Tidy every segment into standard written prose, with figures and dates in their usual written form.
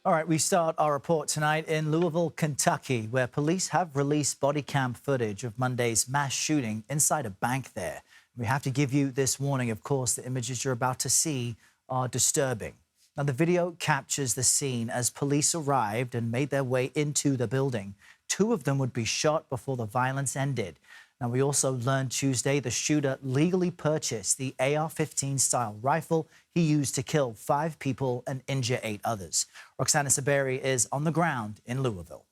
All right, we start our report tonight in Louisville, Kentucky, where police have released body cam footage of Monday's mass shooting inside a bank there. We have to give you this warning, of course, the images you're about to see are disturbing. Now, the video captures the scene as police arrived and made their way into the building. Two of them would be shot before the violence ended. Now, we also learned Tuesday the shooter legally purchased the AR-15 style rifle he used to kill 5 people and injure 8 others. Roxana Saberi is on the ground in Louisville.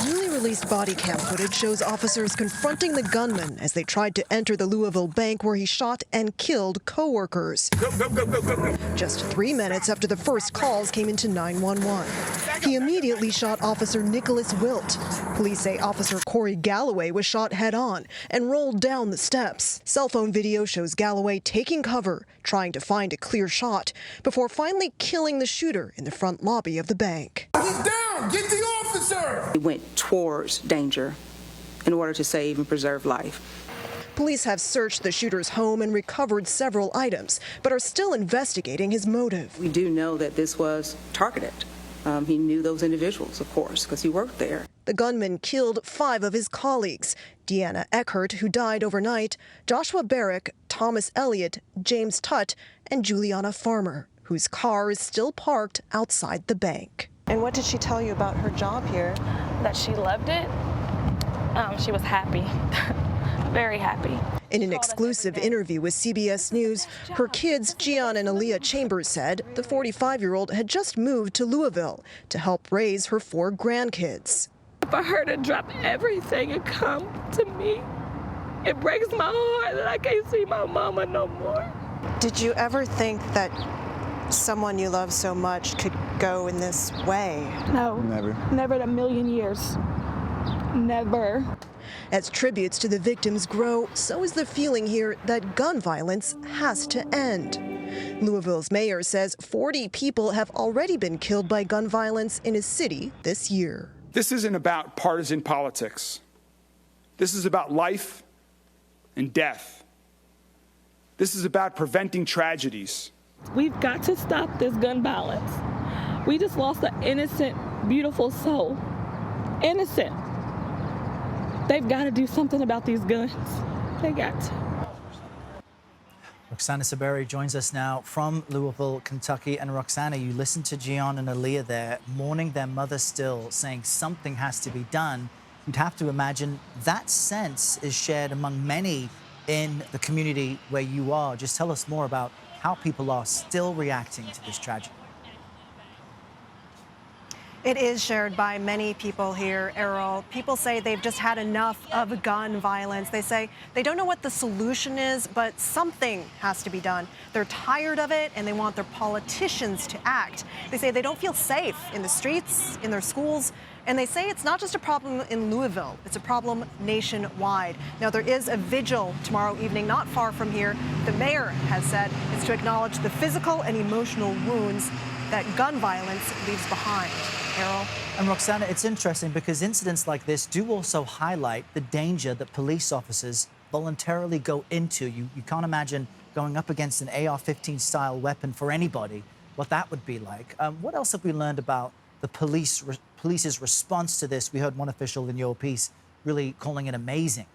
Newly released body cam footage shows officers confronting the gunman as they tried to enter the Louisville bank where he shot and killed co-workers. Go. Just 3 minutes after the first calls came into 911. He immediately shot Officer Nicholas Wilt. Police say Officer Corey Galloway was shot head-on and rolled down the steps. Cell phone video shows Galloway taking cover, trying to find a clear shot, before finally killing the shooter in the front lobby of the bank. He's down! Get the officer! He went towards danger in order to save and preserve life. Police have searched the shooter's home and recovered several items, but are still investigating his motive. We do know that this was targeted. He knew those individuals, of course, because he worked there. The gunman killed 5 of his colleagues: Deanna Eckert, who died overnight, Joshua Barrick, Thomas Elliott, James Tutt, and Juliana Farmer, whose car is still parked outside the bank. And what did she tell you about her job here? That she loved it. She was happy. Very happy. In an exclusive interview with CBS News, her kids, Gian and Aaliyah Chambers, said the 45-year-old had just moved to Louisville to help raise her 4 grandkids. For her to drop everything and come to me, it breaks my heart that I can't see my mama no more. Did you ever think that someone you love so much could go in this way? No. Never. Never in a million years. Never. As tributes to the victims grow, so is the feeling here that gun violence has to end. Louisville's mayor says 40 people have already been killed by gun violence in his city this year. This isn't about partisan politics. This is about life and death. This is about preventing tragedies. We've got to stop this gun violence. We just lost an innocent, beautiful soul. Innocent. They've got to do something about these guns. They got to. Roxana Saberi joins us now from Louisville, Kentucky. And Roxana, you listened to Gian and Aaliyah there, mourning their mother still, saying something has to be done. You'd have to imagine that sense is shared among many in the community where you are. Just tell us more about how people are still reacting to this tragedy. It is shared by many people here, Errol. People say they've just had enough of gun violence. They say they don't know what the solution is, but something has to be done. They're tired of it, and they want their politicians to act. They say they don't feel safe in the streets, in their schools, and they say it's not just a problem in Louisville, it's a problem nationwide. Now, there is a vigil tomorrow evening not far from here. The mayor has said it's to acknowledge the physical and emotional wounds that gun violence leaves behind. Errol? And Roxana, it's interesting because incidents like this do also highlight the danger that police officers voluntarily go into. You can't imagine going up against an AR-15 style weapon for anybody, what that would be like. What else have we learned about the police's response to this? We heard one official in your piece really calling it amazing.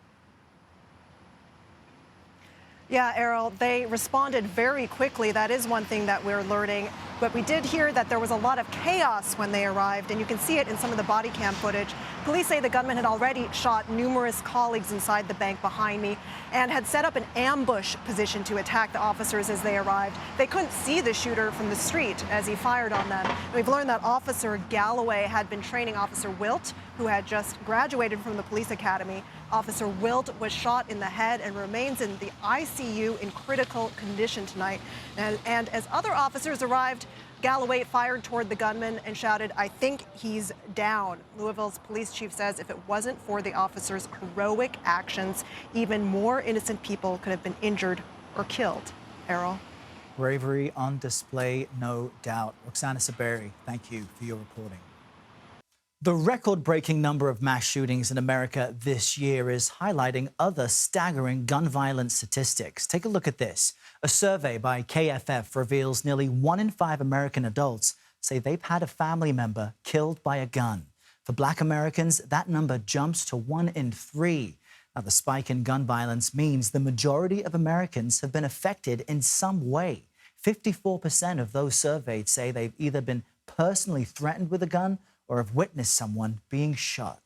Yeah, Errol, they responded very quickly. That is one thing that we're learning. But we did hear that there was a lot of chaos when they arrived, and you can see it in some of the body cam footage. Police say the gunman had already shot numerous colleagues inside the bank behind me and had set up an ambush position to attack the officers as they arrived. They couldn't see the shooter from the street as he fired on them. We've learned that Officer Galloway had been training Officer Wilt, who had just graduated from the police academy. Officer Wilt was shot in the head and remains in the ICU in critical condition tonight. And as other officers arrived, Galloway fired toward the gunman and shouted, "I think he's down." Louisville's police chief says if it wasn't for the officers' heroic actions, even more innocent people could have been injured or killed. Errol? Bravery on display, no doubt. Roxana Saberi, thank you for your reporting. The record-breaking number of mass shootings in America this year is highlighting other staggering gun violence statistics. Take a look at this. A survey by KFF reveals nearly 1 in 5 American adults say they've had a family member killed by a gun. For Black Americans, that number jumps to 1 in 3. Now, the spike in gun violence means the majority of Americans have been affected in some way. 54% of those surveyed say they've either been personally threatened with a gun or have witnessed someone being shot.